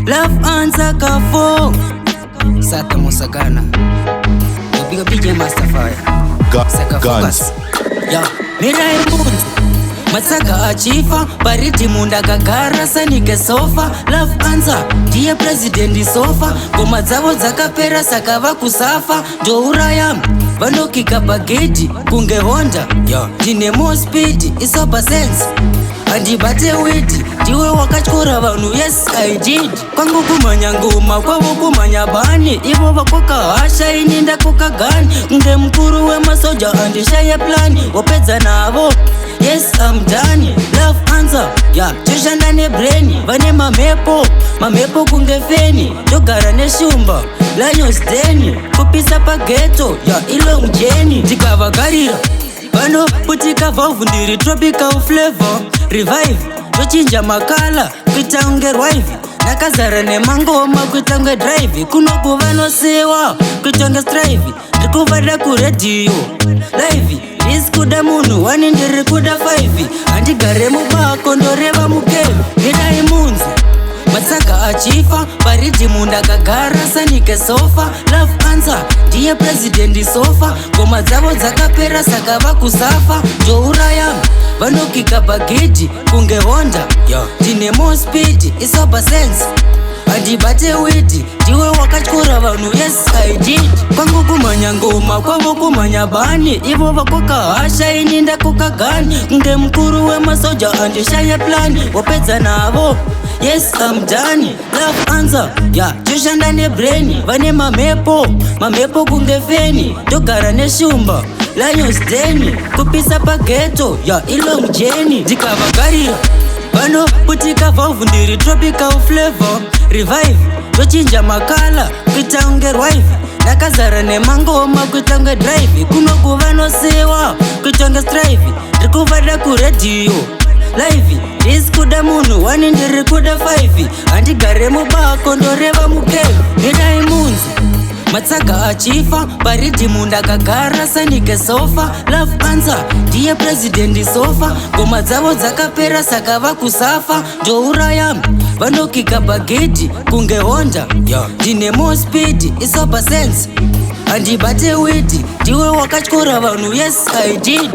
Love answer kafo Sata Musagana Big DJ Masterfire Saka focus Yo, Mirai Munzu Masaka achifa Bariti munda kagara sanike sofa Love answer Diye president sofa Goma zavo zakapera sakava kusafa Do urayam Vano kika bageti Kunge Honda Yo, dine more speed Isopa sense Andibate witi Diwe wakachkura vanu yes I did Kwangu kumanya nguma Kwavu kumanya bani Ivo wakoka hasha ininda koka gani Nge mkuru we masoja andisha ye plani Wapeza navo Yes I'm done Love answer Ya chusha ndane braini Vane Mamepo kunge feni Jogara ne shumba Lanyo steni Kupisa pa ghetto Ya ilo mjeni Tikava karira Vano putika vavu ndiri tropical flavor Revive, tochinja makala, kuita unge rwive Nakazara ne mangoma, kuita unge drive Kuno kuvano sewa, kuita unge strive Rikuvada ku radio, live Riskuda munu, wani ndiri kuda 5 Andigare mubako, ndoreva mukevi Midai munzu Masaka achifa, baridi munda kagara sanike sofa Love answer, diye president sofa Goma zavo zakapera sakava kusafa Do urayam, vano kika bageti Kunge Honda, dine more speed Isopa sense, andibate witi Diwe wakachkura vanu yes I did Kwangu kumanya ngoma, kwavo kumanya bani Ivo wakoka hasha ininda koka gani Nge mkuru we masoja andisha ye plani Wapeza navo Yes, I'm done. Love answer. Ya, chusha ndane braini. Vane mamepo kunge feni. Jogara ne shumba. Lanyo steni. Kupisa pa ghetto. Ya, ilo mjeni. Dikava karira. Vano putika vavu ndiri tropical flavor. Revive. Tochinja makala. Kuita unge rwive. Nakazara ne mangoma. Kuita unge drive. Kuno kuvano sewa. Kuita unge strive. Rikuvada ku radio. Live, riskuda munu, wani ndiri kuda 5 Andigare mubako, ndoreva mukevi Midai munzu Matsaka achifa, baridi munda kagara sanike sofa Love answer, diye president sofa Goma zavo zakapera sakava kusafa Do urayam, vano kika bageti Kunge Honda, dine more speed Isopa sense, andibate witi Diwe wakachkura vanu yes I did